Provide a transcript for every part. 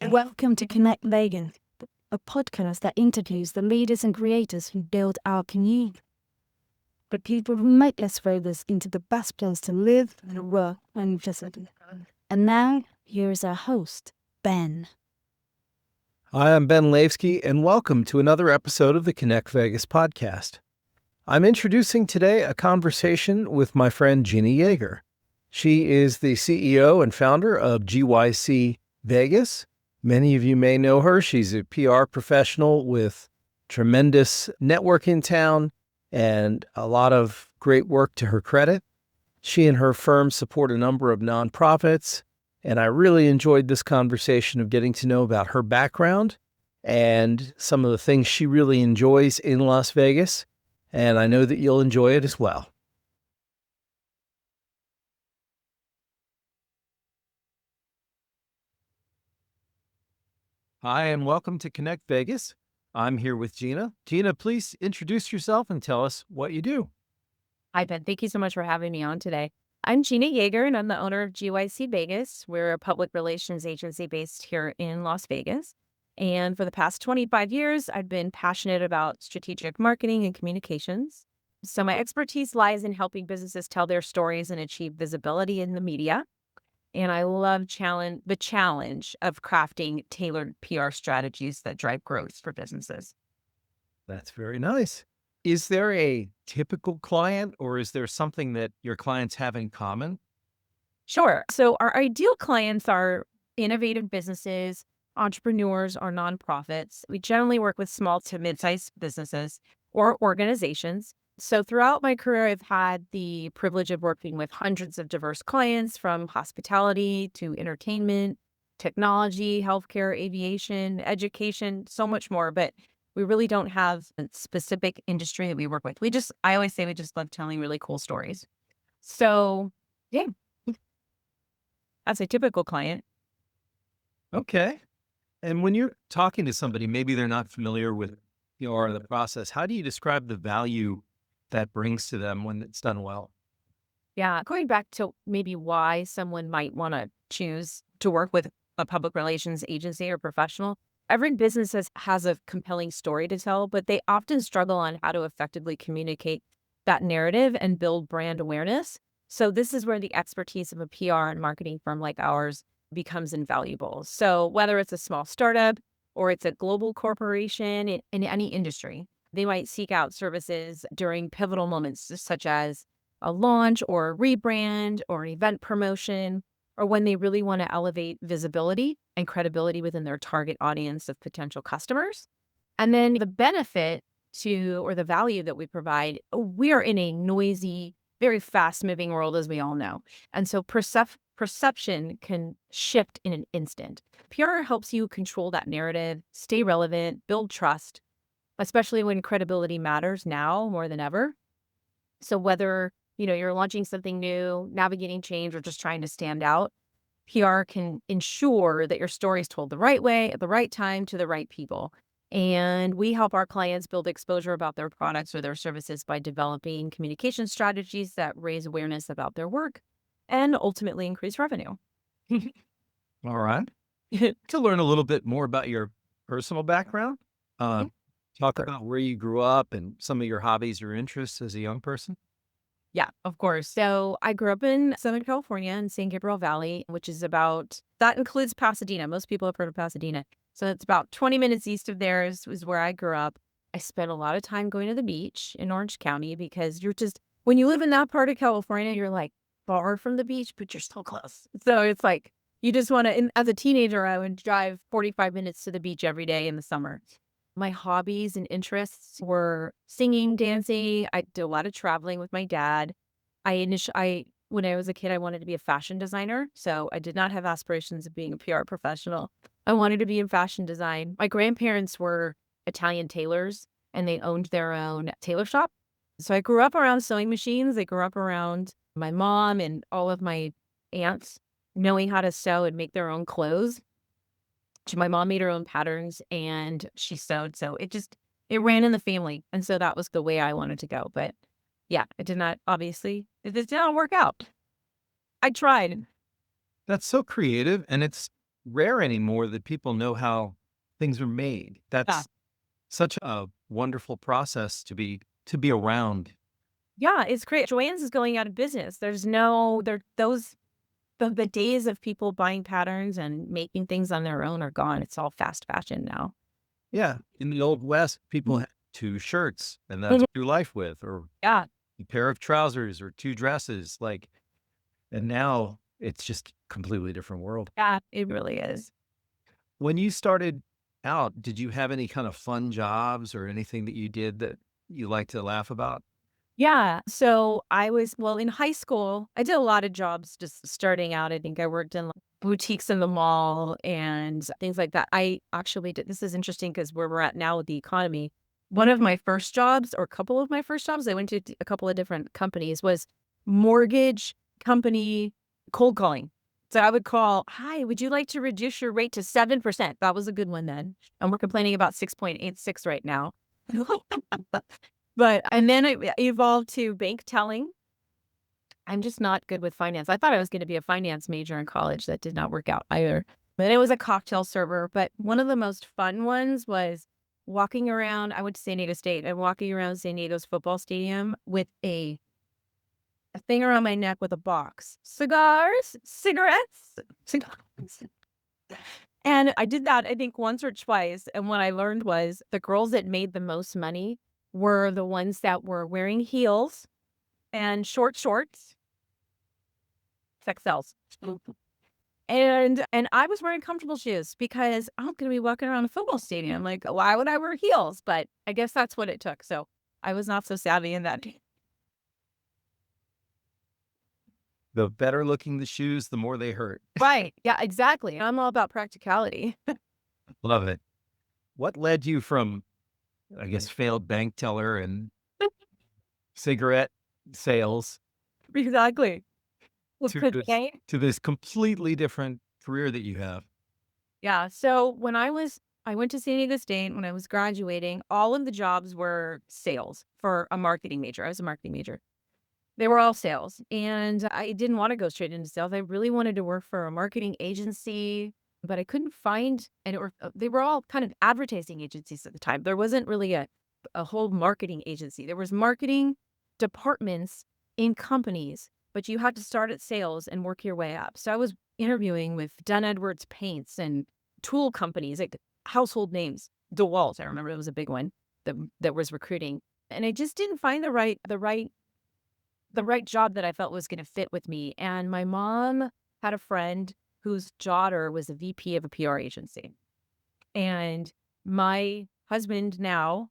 Welcome to Connect Vegas, a podcast that interviews the leaders and creators who build our community. The people who make Las Vegas into the best place to live and work and visit. And now, here is our host, Ben. Hi, I'm Ben Laifsky, and welcome to another episode of the Connect Vegas podcast. I'm introducing today a conversation with my friend Gina Yager. She is the CEO and founder of GYC Vegas. Many of you may know her. She's a PR professional with tremendous network in town and a lot of great work to her credit. She and her firm support a number of nonprofits, and I really enjoyed this conversation of getting to know about her background and some of the things she really enjoys in Las Vegas, and I know that you'll enjoy it as well. Hi, and welcome to Connect Vegas. I'm here with Gina. Gina, please introduce yourself and tell us what you do. Hi, Ben. Thank you so much for having me on today. I'm Gina Yager, and I'm the owner of GYC Vegas. We're a public relations agency based here in Las Vegas. And for the past 25 years, I've been passionate about strategic marketing and communications. So my expertise lies in helping businesses tell their stories and achieve visibility in the media. And I love the challenge of crafting tailored PR strategies that drive growth for businesses. That's very nice. Is there a typical client, or is there something that your clients have in common? Sure. So our ideal clients are innovative businesses, entrepreneurs, or nonprofits. We generally work with small to mid-sized businesses or organizations. So throughout my career, I've had the privilege of working with hundreds of diverse clients, from hospitality to entertainment, technology, healthcare, aviation, education, so much more. But we really don't have a specific industry that we work with. I always say we just love telling really cool stories. So yeah, that's a typical client. Okay. And when you're talking to somebody, maybe they're not familiar with the process, how do you describe the value that brings to them when it's done well? Yeah, going back to maybe why someone might want to choose to work with a public relations agency or professional. Every business has a compelling story to tell, but they often struggle on how to effectively communicate that narrative and build brand awareness. So this is where the expertise of a PR and marketing firm like ours becomes invaluable. So whether it's a small startup or it's a global corporation in any industry, they might seek out services during pivotal moments, such as a launch or a rebrand or an event promotion, or when they really want to elevate visibility and credibility within their target audience of potential customers. And then the benefit or the value that we provide, we are in a noisy, very fast moving world, as we all know. And so perception can shift in an instant. PR helps you control that narrative, stay relevant, build trust, especially when credibility matters now more than ever. So whether, you're launching something new, navigating change, or just trying to stand out, PR can ensure that your story is told the right way, at the right time, to the right people. And we help our clients build exposure about their products or their services by developing communication strategies that raise awareness about their work and ultimately increase revenue. All right. To learn a little bit more about your personal background, talk about where you grew up and some of your hobbies or interests as a young person. Yeah, of course. So I grew up in Southern California in San Gabriel Valley, that includes Pasadena. Most people have heard of Pasadena. So it's about 20 minutes east of there is where I grew up. I spent a lot of time going to the beach in Orange County because when you live in that part of California, you're like far from the beach, but you're still close. So it's like, you just want to, as a teenager, I would drive 45 minutes to the beach every day in the summer. My hobbies and interests were singing, dancing. I did a lot of traveling with my dad. When I was a kid, I wanted to be a fashion designer. So I did not have aspirations of being a PR professional. I wanted to be in fashion design. My grandparents were Italian tailors and they owned their own tailor shop. So I grew up around sewing machines. I grew up around my mom and all of my aunts knowing how to sew and make their own clothes. My mom made her own patterns and she sewed. So it ran in the family. And so that was the way I wanted to go. But yeah, it did not work out. I tried. That's so creative. And it's rare anymore that people know how things are made. Yeah. That's such a wonderful process to be around. Yeah, it's great. Joann's is going out of business. There's no there those the days of people buying patterns and making things on their own are gone. It's all fast fashion now. Yeah. In the old West, people had two shirts and that's Mhm. what you do life with, or Yeah, a pair of trousers or two dresses. Like, and now it's just a completely different world. yeah, it really is. When you started out, did you have any kind of fun jobs or anything that you did that you like to laugh about? Yeah. So well, in high school, I did a lot of jobs just starting out. I think I worked in like, boutiques in the mall and things like that. I actually did. This is interesting because where we're at now with the economy, one of my first jobs or a couple of my first jobs, I went to a couple of different companies, was mortgage company cold calling. So I would call, "Hi, would you like to reduce your rate to 7%?" That was a good one then. And we're complaining about 6.86 right now. But and then it evolved to bank telling. I'm just not good with finance. I thought I was gonna be a finance major in college. That did not work out either. But it was a cocktail server. But one of the most fun ones was walking around. I went to San Diego State and walking around San Diego's football stadium with a thing around my neck with a box. Cigars, cigarettes, cigars. And I did that, I think, once or twice. And what I learned was the girls that made the most money were the ones that were wearing heels and short shorts, sex sells. And I was wearing comfortable shoes because I'm going to be walking around a football stadium. Like, why would I wear heels? But I guess that's what it took. So I was not so savvy in that. The better looking the shoes, the more they hurt. Right. Yeah, exactly. I'm all about practicality. Love it. What led you from, I guess, failed bank teller and cigarette sales Exactly. to to this completely different career that you have? Yeah. So I went to San Diego State when I was graduating, all of the jobs were sales for a marketing major. I was a marketing major. They were all sales. And I didn't want to go straight into sales. I really wanted to work for a marketing agency, but I couldn't find, they were all kind of advertising agencies at the time. There wasn't really a whole marketing agency. There was marketing departments in companies, but you had to start at sales and work your way up. So I was interviewing with Dunn Edwards Paints and tool companies, like household names. DeWalt, I remember it was a big one that was recruiting. And I just didn't find the right job that I felt was going to fit with me. And my mom had a friend whose daughter was a VP of a PR agency. And my husband now,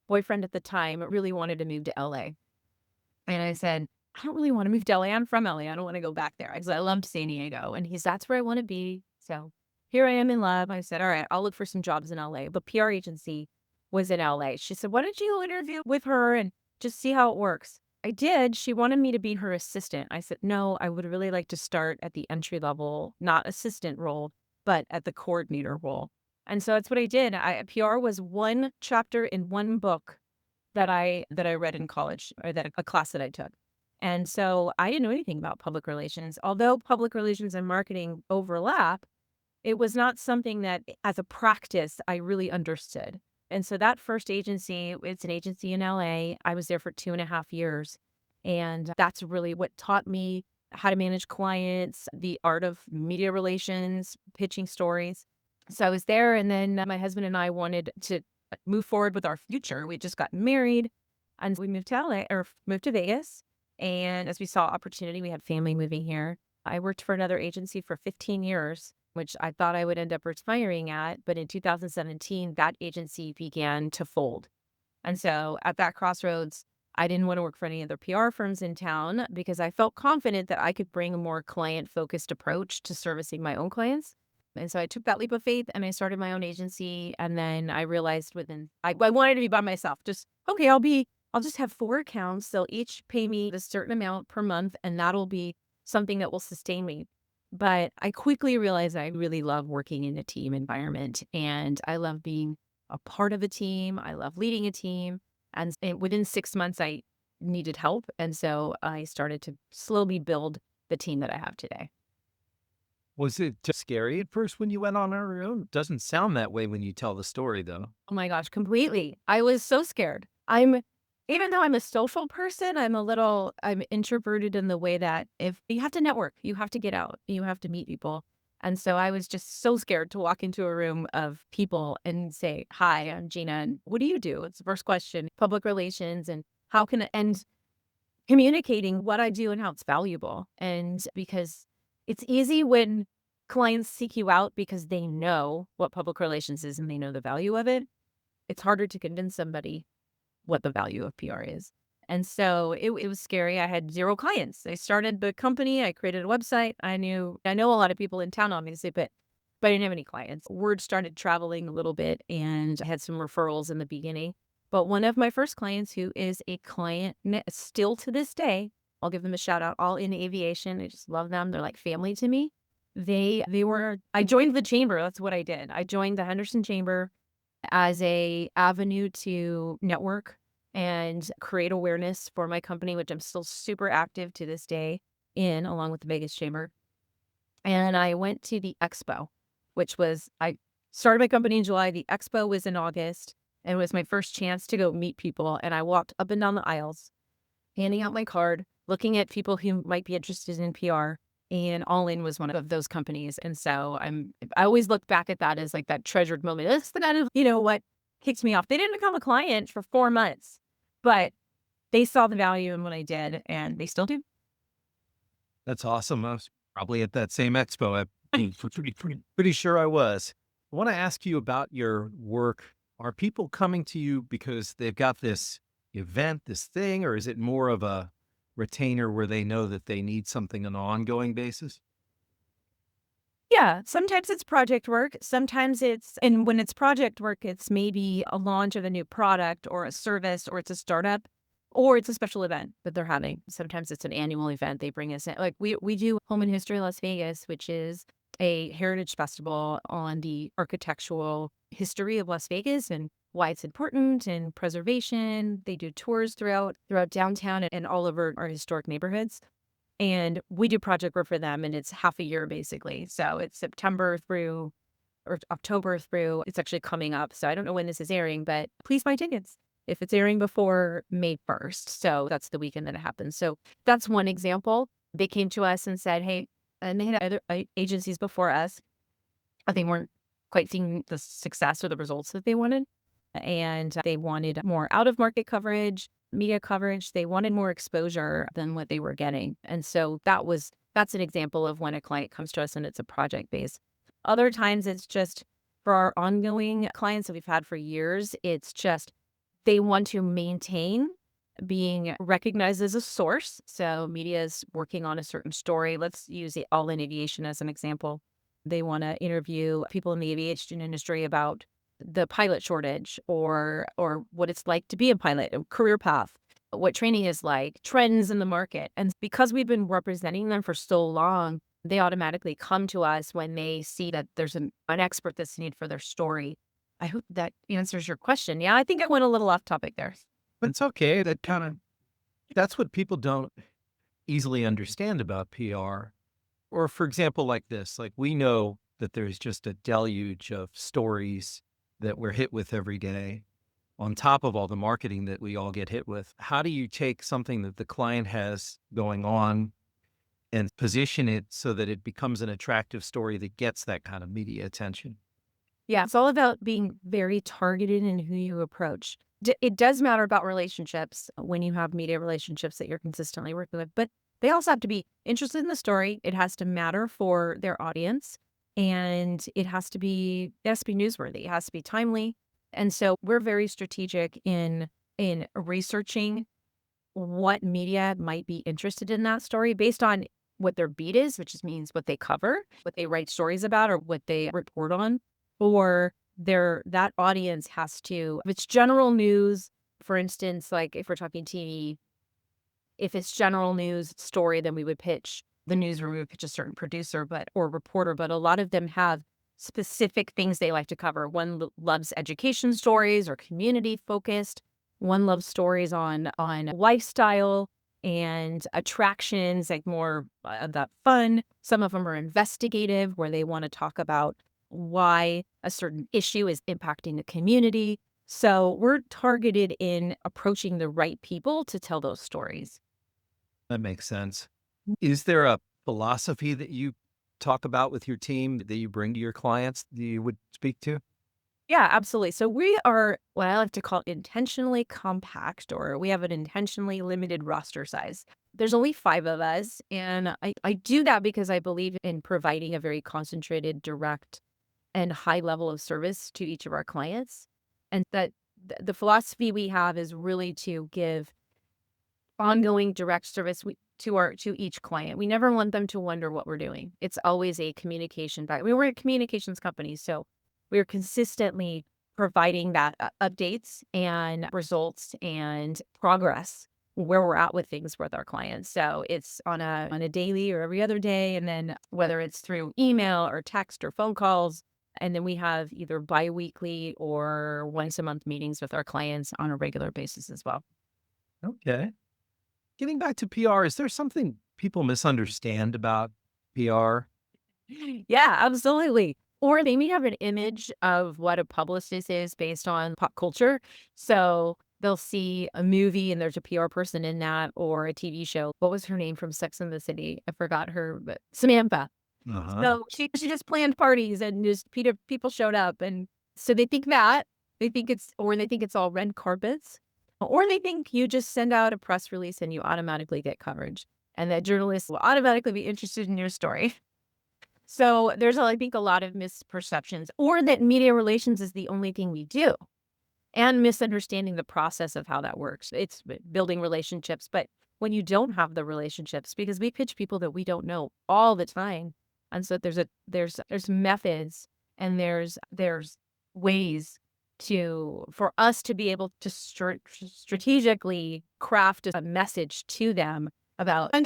boyfriend at the time, really wanted to move to LA. And I said, I don't really want to move to LA. I'm from LA. I don't want to go back there because I loved San Diego. And that's where I want to be. So here I am in love. I said, all right, I'll look for some jobs in LA. But PR agency was in LA. She said, why don't you interview with her and just see how it works? I did. She wanted me to be her assistant. I said, no, I would really like to start at the entry level, not assistant role, but at the coordinator role. And so that's what I did. PR was one chapter in one book that I read in college, or that a class that I took. And so I didn't know anything about public relations. Although public relations and marketing overlap, it was not something that as a practice I really understood. And so that first agency, it's an agency in LA. I was there for 2.5 years. And that's really what taught me how to manage clients, the art of media relations, pitching stories. So I was there, and then my husband and I wanted to move forward with our future. We just got married, and we moved to LA, or moved to Vegas. And as we saw opportunity, we had family moving here. I worked for another agency for 15 years, which I thought I would end up retiring at. But in 2017, that agency began to fold. And so at that crossroads, I didn't want to work for any other PR firms in town because I felt confident that I could bring a more client-focused approach to servicing my own clients. And so I took that leap of faith and I started my own agency. And then I realized I wanted to be by myself. Just, okay, I'll just have 4 accounts. They'll each pay me a certain amount per month, and that'll be something that will sustain me. But I quickly realized I really love working in a team environment, and I love being a part of a team. I love leading a team. And within 6 months, I needed help. And so I started to slowly build the team that I have today. Was it just scary at first when you went on your own? Doesn't sound that way when you tell the story, though. Oh my gosh, completely. I was so scared. Even though I'm a social person, I'm introverted in the way that if you have to network, you have to get out, you have to meet people. And so I was just so scared to walk into a room of people and say, "Hi, I'm Gina. And what do you do?" It's the first question, public relations, and how can, and communicating what I do and how it's valuable. And because it's easy when clients seek you out because they know what public relations is and they know the value of it. It's harder to convince somebody what the value of PR is. And so it was scary. I had zero clients. I started the company. I created a website. I know a lot of people in town, obviously, but I didn't have any clients. Word started traveling a little bit, and I had some referrals in the beginning. But one of my first clients, who is a client still to this day, I'll give them a shout out, all in aviation. I just love them. They're like family to me. I joined the chamber. That's what I did. I joined the Henderson Chamber as a avenue to network and create awareness for my company, which I'm still super active to this day in, along with the Vegas Chamber. And I went to the expo, I started my company in July. The expo was in August, and it was my first chance to go meet people. And I walked up and down the aisles, handing out my card, looking at people who might be interested in PR. And All In was one of those companies. And so I always look back at that as like that treasured moment. That's the kind of, what kicked me off. They didn't become a client for 4 months, but they saw the value in what I did, and they still do. That's awesome. I was probably at that same expo. I'm pretty sure I was. I want to ask you about your work. Are people coming to you because they've got this event, this thing, or is it more of a retainer where they know that they need something on an ongoing basis? Yeah, sometimes it's project work. And when it's project work, it's maybe a launch of a new product or a service, or it's a startup, or it's a special event that they're having. Sometimes it's an annual event. They bring us in. Like we do Home and History Las Vegas, which is a heritage festival on the architectural history of Las Vegas and why it's important and preservation. They do tours throughout downtown and all over our historic neighborhoods. And we do project work for them, and it's half a year basically. So it's September through or October through, it's actually coming up. So I don't know when this is airing, but please buy tickets if it's airing before May 1st. So that's the weekend that it happens. So that's one example. They came to us and said, hey, and they had other agencies before us. They weren't quite seeing the success or the results that they wanted. And they wanted more out-of-market coverage, media coverage. They wanted more exposure than what they were getting. And so that's an example of when a client comes to us and it's a project base. Other times it's just for our ongoing clients that we've had for years, it's just they want to maintain being recognized as a source. So media is working on a certain story. Let's use the All In Aviation as an example. They want to interview people in the aviation industry about the pilot shortage or what it's like to be a pilot, a career path, what training is like, trends in the market. And because we've been representing them for so long, they automatically come to us when they see that there's an expert that's needed for their story. I hope that answers your question. Yeah, I think I went a little off topic there. But it's okay. That's what people don't easily understand about PR. Or for example, like this, like we know that there's just a deluge of stories that we're hit with every day on top of all the marketing that we all get hit with. How do you take something that the client has going on and position it so that it becomes an attractive story that gets that kind of media attention? Yeah, it's all about being very targeted in who you approach. It does matter about relationships when you have media relationships that you're consistently working with, but they also have to be interested in the story. It has to matter for their audience, and it has to be newsworthy. It has to be timely. And so we're very strategic in researching what media might be interested in that story based on what their beat is, which just means what they cover, what they write stories about, or what they report on. Or that audience has to, if it's general news, for instance, like if we're talking TV, if it's general news story, then we would pitch the newsroom, we would pitch a certain producer or reporter, but a lot of them have specific things they like to cover. One loves education stories or community focused. One loves stories on lifestyle. and attractions, like more that fun. Some of them are investigative, where they want to talk about why a certain issue is impacting the community. So we're targeted in approaching the right people to tell those stories. That makes sense. Is there a philosophy that you talk about with your team that you bring to your clients that you would speak to? Yeah, absolutely. So we are what I like to call intentionally compact, or we have an intentionally limited roster size. There's only 5 of us. And I do that because I believe in providing a very concentrated, direct, and high level of service to each of our clients. And that the philosophy we have is really to give ongoing direct service to each client. We never want them to wonder what we're doing. It's always a communication back. We're a communications company, so we're consistently providing that updates and results and progress where we're at with things with our clients. So it's on a daily or every other day, and then whether it's through email or text or phone calls. And then we have either biweekly or once a month meetings with our clients on a regular basis as well. Okay. Getting back to PR, is there something people misunderstand about PR? Yeah, absolutely. Or they may have an image of what a publicist is based on pop culture. So they'll see a movie and there's a PR person in that, or a TV show. What was her name from Sex and the City? I forgot her, but Samantha. Uh-huh. So she just planned parties and just people showed up. And so they think that, they think it's all red carpets, or they think you just send out a press release and you automatically get coverage, and that journalists will automatically be interested in your story. So there's, I think, a lot of misperceptions, or that media relations is the only thing we do, and misunderstanding the process of how that works. It's building relationships, but when you don't have the relationships, because we pitch people that we don't know all the time, and so there's methods, and there's ways for us to be able to strategically craft a message to them about, and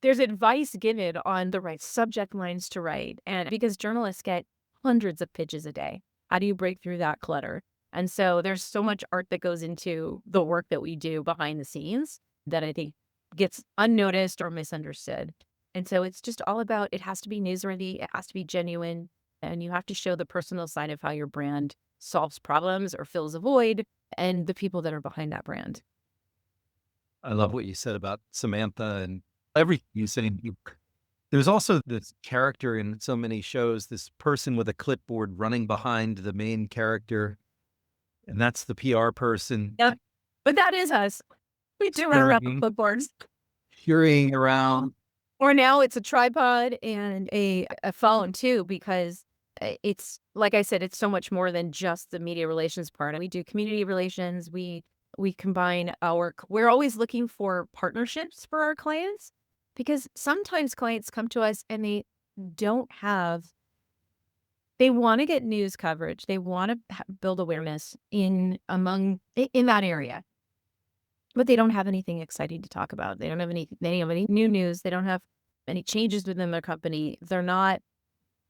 there's advice given on the right subject lines to write. And because journalists get hundreds of pitches a day, how do you break through that clutter? And so there's so much art that goes into the work that we do behind the scenes that I think gets unnoticed or misunderstood. And so it's just all about, it has to be newsworthy, it has to be genuine, and you have to show the personal side of how your brand solves problems or fills a void, and the people that are behind that brand. I love what you said about Samantha and everything you said. There's also this character in so many shows, this person with a clipboard running behind the main character, and that's the PR person. Yep. But that is us. We do run around with clipboards. Hurrying around. Or now it's a tripod and a phone too, because it's, like I said, it's so much more than just the media relations part. We do community relations. We combine we're always looking for partnerships for our clients, because sometimes clients come to us and they want to get news coverage. They want to build awareness in that area, but they don't have anything exciting to talk about. They don't have any new news. They don't have any changes within their company. They're not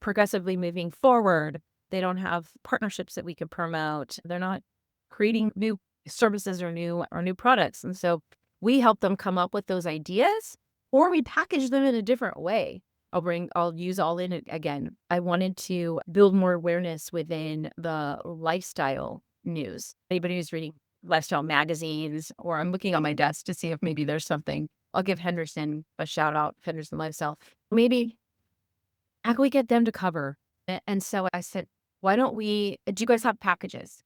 progressively moving forward. They don't have partnerships that we can promote. They're not creating new services or new products. And so we help them come up with those ideas, or we package them in a different way. I'll use all in it again. I wanted to build more awareness within the lifestyle news. Anybody who's reading lifestyle magazines, or I'm looking on my desk to see if maybe there's something. I'll give Henderson a shout out, Henderson Lifestyle. Maybe how can we get them to cover? And so I said, why don't do you guys have packages?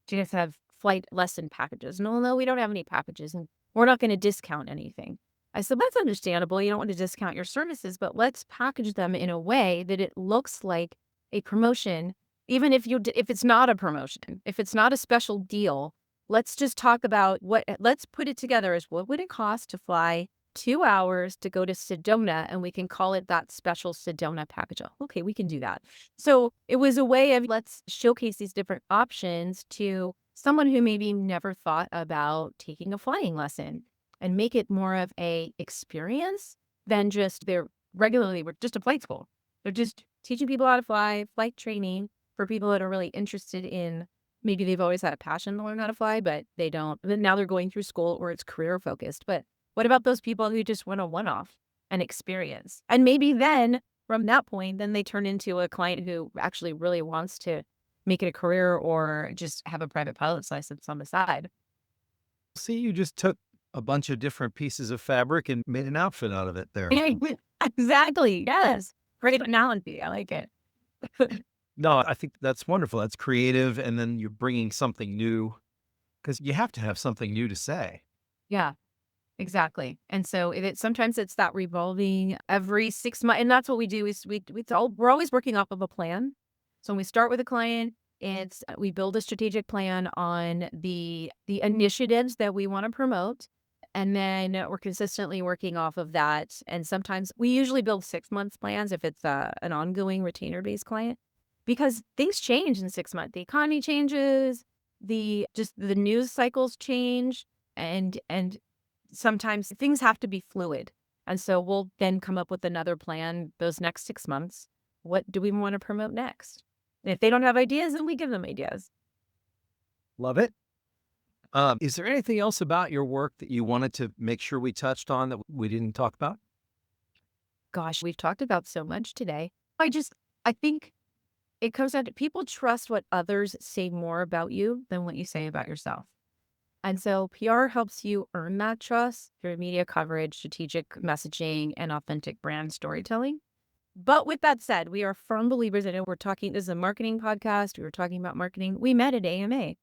Do you guys have flight lesson packages? No, we don't have any packages, and we're not going to discount anything. I said, that's understandable. You don't want to discount your services, but let's package them in a way that it looks like a promotion. Even if it's not a promotion, if it's not a special deal, let's just talk about let's put it together as what would it cost to fly 2 hours to go to Sedona, and we can call it that special Sedona package. Okay, we can do that. So it was a way of, let's showcase these different options to someone who maybe never thought about taking a flying lesson, and make it more of a experience than just we're just a flight school. They're just teaching people how to fly, flight training for people that are really interested in maybe they've always had a passion to learn how to fly, but they don't. Then now they're going through school or it's career focused. But what about those people who just want a one-off and experience? And maybe then from that point, then they turn into a client who actually really wants to make it a career or just have a private pilot's license on the side. See, you just took a bunch of different pieces of fabric and made an outfit out of it there. Yeah, exactly. Yes. Great analogy. I like it. No, I think that's wonderful. That's creative. And then you're bringing something new because you have to have something new to say. Yeah, exactly. And so sometimes it's that revolving every 6 months. And that's what we do is we're always working off of a plan. So when we start with a client, we build a strategic plan on the initiatives that we want to promote. And then we're consistently working off of that. And sometimes we usually build 6 months plans if it's an ongoing retainer-based client, because things change in 6 months. The economy changes, the news cycles change, and sometimes things have to be fluid. And so we'll then come up with another plan those next 6 months. What do we want to promote next? And if they don't have ideas, then we give them ideas. Love it. Is there anything else about your work that you wanted to make sure we touched on that we didn't talk about? Gosh, we've talked about so much today. I think it comes down to people trust what others say more about you than what you say about yourself. And so PR helps you earn that trust through media coverage, strategic messaging, and authentic brand storytelling. But with that said, we are firm believers. I know this is a marketing podcast. We were talking about marketing. We met at AMA.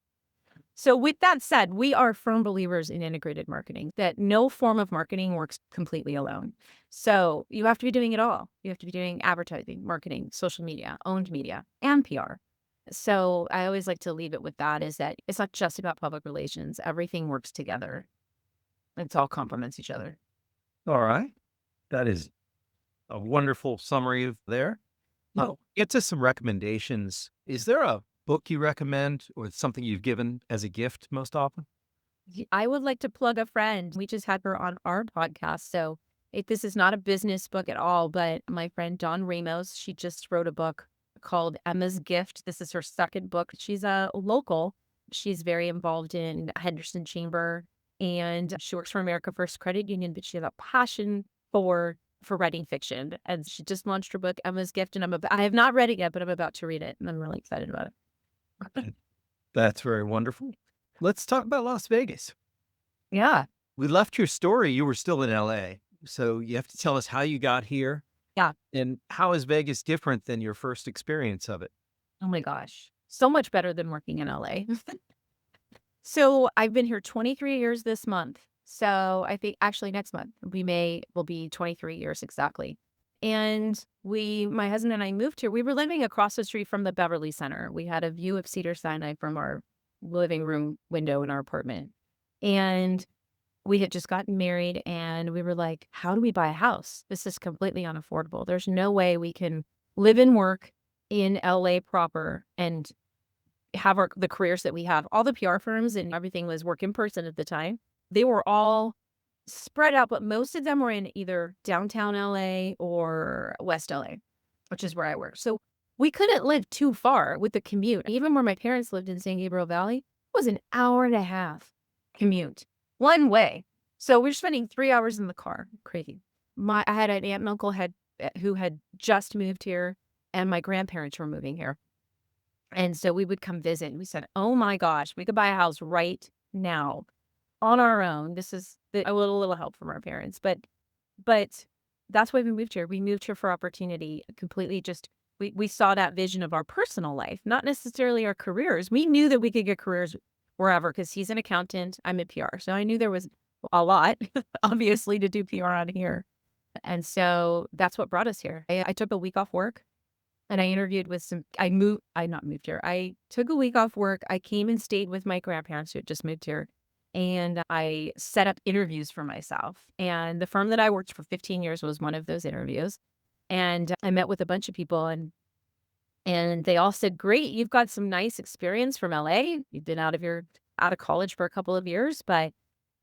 So with that said, we are firm believers in integrated marketing, that no form of marketing works completely alone. So you have to be doing it all. You have to be doing advertising, marketing, social media, owned media, and PR. So I always like to leave it with that, is that it's not just about public relations. Everything works together. It's all complements each other. All right. That is a wonderful summary of there. Get to some recommendations. Is there a book you recommend or something you've given as a gift most often? I would like to plug a friend. We just had her on our podcast. So this is not a business book at all, but my friend Dawn Ramos, she just wrote a book called Emma's Gift. This is her second book. She's a local. She's very involved in Henderson Chamber, and she works for America First Credit Union, but she has a passion for writing fiction. And she just launched her book, Emma's Gift, and I have not read it yet, but I'm about to read it, and I'm really excited about it. That's very wonderful. Let's talk about Las Vegas. Yeah. We left your story. You were still in LA. So you have to tell us how you got here. Yeah. And how is Vegas different than your first experience of it? Oh my gosh. So much better than working in LA. So I've been here 23 years this month. So I think actually next month will be 23 years exactly. And my husband and I moved here. We were living across the street from the Beverly Center. We had a view of Cedars-Sinai from our living room window in our apartment. And we had just gotten married, and we were like, how do we buy a house? This is completely unaffordable. There's no way we can live and work in LA proper and have the careers that we have. All the PR firms and everything was work in person at the time. They were all spread out, but most of them were in either downtown LA or West LA, which is where I work. So we couldn't live too far with the commute. Even where my parents lived in San Gabriel Valley, it was an hour and a half commute one way. So we're spending 3 hours in the car. Crazy. I had an aunt and uncle who had just moved here, and my grandparents were moving here. And so we would come visit, and we said, oh my gosh, we could buy a house right now on our own. This is a little help from our parents, but that's why we moved here. We moved here for opportunity. Completely just we saw that vision of our personal life, not necessarily our careers. We knew that we could get careers wherever, because he's an accountant, I'm a PR, so I knew there was a lot obviously to do PR on here, and so that's what brought us here. I took a week off work, and I interviewed with I not moved here. I took a week off work. I came and stayed with my grandparents who had just moved here. And I set up interviews for myself. And the firm that I worked for 15 years was one of those interviews. And I met with a bunch of people, and they all said, great, you've got some nice experience from LA. You've been out of college for a couple of years, but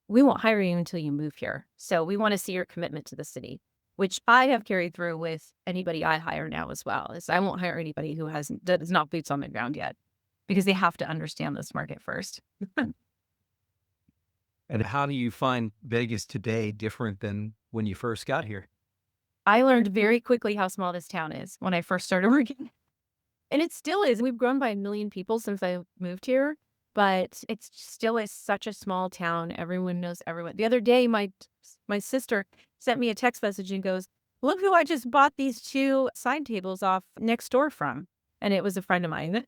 we won't hire you until you move here. So we want to see your commitment to the city, which I have carried through with anybody I hire now as well. Is I won't hire anybody that is not boots on the ground yet. because they have to understand this market first. And how do you find Vegas today different than when you first got here? I learned very quickly how small this town is when I first started working. And it still is. We've grown by 1 million people since I moved here, but it still is such a small town. Everyone knows everyone. The other day, my sister sent me a text message and goes, "Look who I just bought these 2 side tables off next door from." And it was a friend of mine.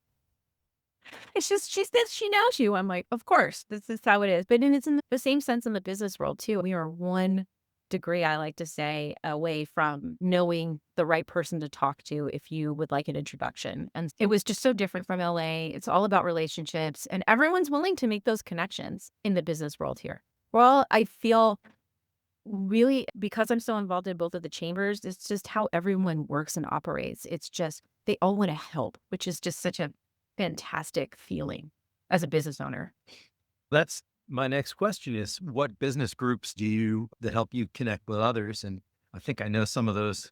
It's just, she says she knows you. I'm like, of course, this is how it is. But it's in the same sense in the business world too. We are 1 degree, I like to say, away from knowing the right person to talk to if you would like an introduction. And it was just so different from LA. It's all about relationships, and everyone's willing to make those connections in the business world here. Well, I feel really, because I'm so involved in both of the chambers, it's just how everyone works and operates. It's just, they all want to help, which is just such a fantastic feeling as a business owner. That's my next question is, what business groups do you that help you connect with others? And I think I know some of those.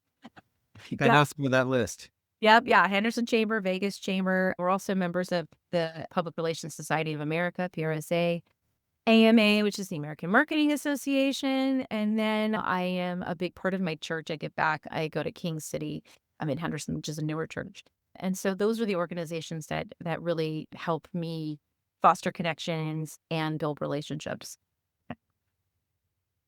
I know some of that list. Yep. Yeah. Henderson Chamber, Vegas Chamber. We're also members of the Public Relations Society of America, PRSA, AMA, which is the American Marketing Association. And then I am a big part of my church. I give back. I go to King City. I'm in Henderson, which is a newer church. And so those are the organizations that really help me foster connections and build relationships.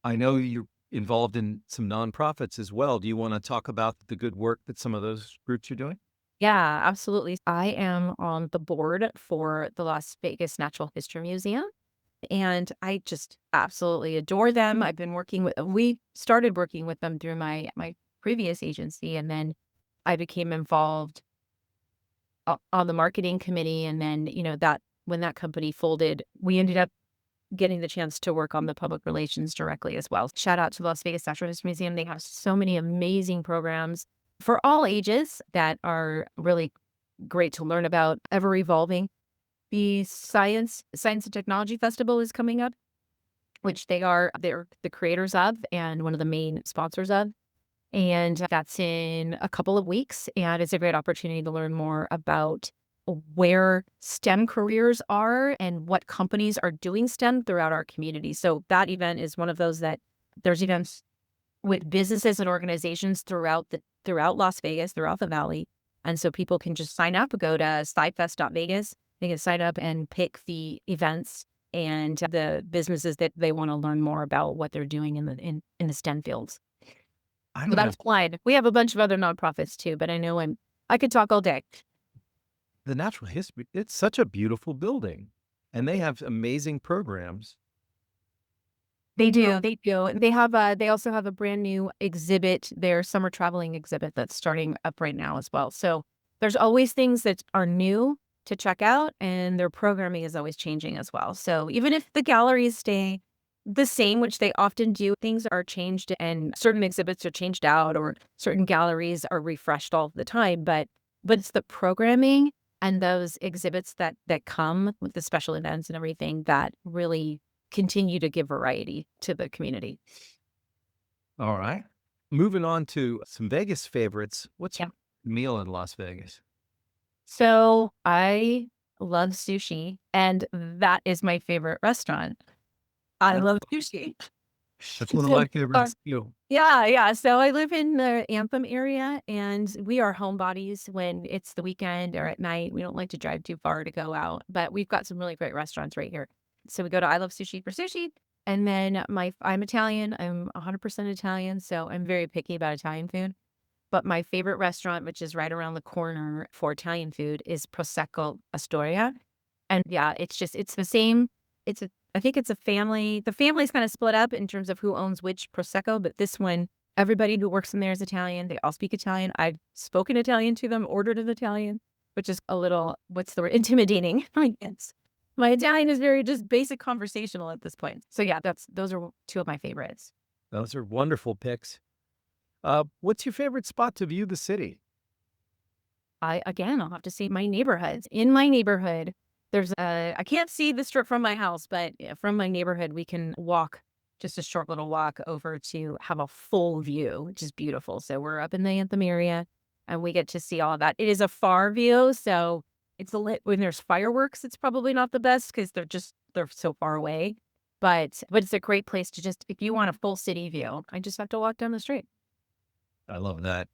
I know you're involved in some nonprofits as well. Do you want to talk about the good work that some of those groups are doing? Yeah, absolutely. I am on the board for the Las Vegas Natural History Museum, and I just absolutely adore them. We started working with them through my previous agency, and then I became involved on the marketing committee. And then, when that company folded, we ended up getting the chance to work on the public relations directly as well. Shout out to the Las Vegas Natural History Museum. They have so many amazing programs for all ages that are really great to learn about, ever evolving. The Science and Technology Festival is coming up, which they're the creators of and one of the main sponsors of. And that's in a couple of weeks. And it's a great opportunity to learn more about where STEM careers are and what companies are doing STEM throughout our community. So that event is one of those that there's events with businesses and organizations throughout Las Vegas, throughout the valley. And so people can just sign up, go to scifest.vegas. They can sign up and pick the events and the businesses that they want to learn more about what they're doing in the STEM fields. So that's wide. We have a bunch of other nonprofits too, but I know I could talk all day. The Natural History, it's such a beautiful building, and they have amazing programs. They do. They also have a brand new exhibit, their summer traveling exhibit that's starting up right now as well. So there's always things that are new to check out, and their programming is always changing as well. So even if the galleries stay the same, which they often do, things are changed and certain exhibits are changed out or certain galleries are refreshed all the time. But it's the programming and those exhibits that come with the special events and everything that really continue to give variety to the community. All right. Moving on to some Vegas favorites. What's your meal in Las Vegas? So I love sushi, and that is my favorite restaurant. I love sushi. That's one of my favorites too. Yeah. So I live in the Anthem area, and we are homebodies when it's the weekend or at night. We don't like to drive too far to go out, but we've got some really great restaurants right here. So we go to I Love Sushi for sushi. And then I'm Italian. I'm 100% Italian, so I'm very picky about Italian food. But my favorite restaurant, which is right around the corner for Italian food, is Prosecco Astoria. And yeah, it's the same. I think it's a family. The family's kind of split up in terms of who owns which Prosecco, but this one, everybody who works in there is Italian. They all speak Italian. I've spoken Italian to them, ordered in Italian, which is a little, intimidating. My Italian is very just basic conversational at this point. So yeah, those are 2 of my favorites. Those are wonderful picks. What's your favorite spot to view the city? I'll have to say my neighborhoods. In my neighborhood, I can't see the strip from my house, but from my neighborhood, we can walk just a short little walk over to have a full view, which is beautiful. So we're up in the Anthem area and we get to see all of that. It is a far view. So It's a lit when there's fireworks, it's probably not the best because they're so far away. But it's a great place to just if you want a full city view, I just have to walk down the street. I love that.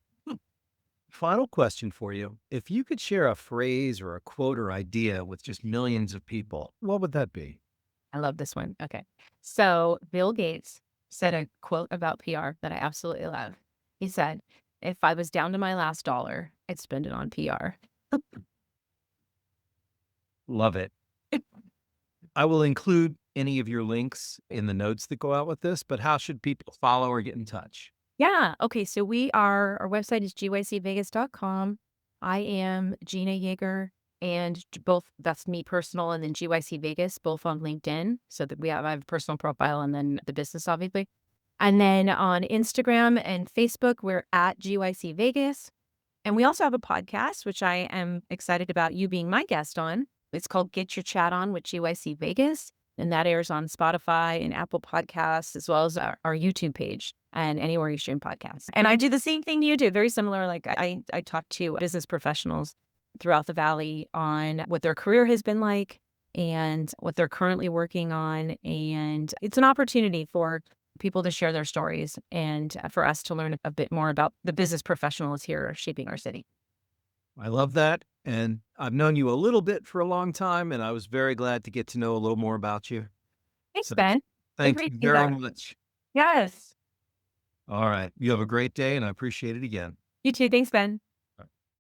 Final question for you. If you could share a phrase or a quote or idea with just millions of people, what would that be? I love this one. Okay. So Bill Gates said a quote about PR that I absolutely love. He said, if I was down to my last dollar, I'd spend it on PR. Love it. I will include any of your links in the notes that go out with this, but how should people follow or get in touch? Yeah. Okay. So our website is gycvegas.com. I am Gina Yager and that's me personal and then GYC Vegas, both on LinkedIn. So that I have a personal profile and then the business, obviously. And then on Instagram and Facebook, we're at GYC Vegas. And we also have a podcast, which I am excited about you being my guest on. It's called Get Your Chat On with GYC Vegas. And that airs on Spotify and Apple Podcasts, as well as our YouTube page and anywhere you stream podcasts. And I do the same thing you do, very similar. Like I talk to business professionals throughout the Valley on what their career has been like and what they're currently working on. And it's an opportunity for people to share their stories and for us to learn a bit more about the business professionals here shaping our city. I love that. And I've known you a little bit for a long time, and I was very glad to get to know a little more about you. Thanks, So, Ben. thank you very much. Yes. All right. You have a great day, and I appreciate it again. You too. Thanks, Ben.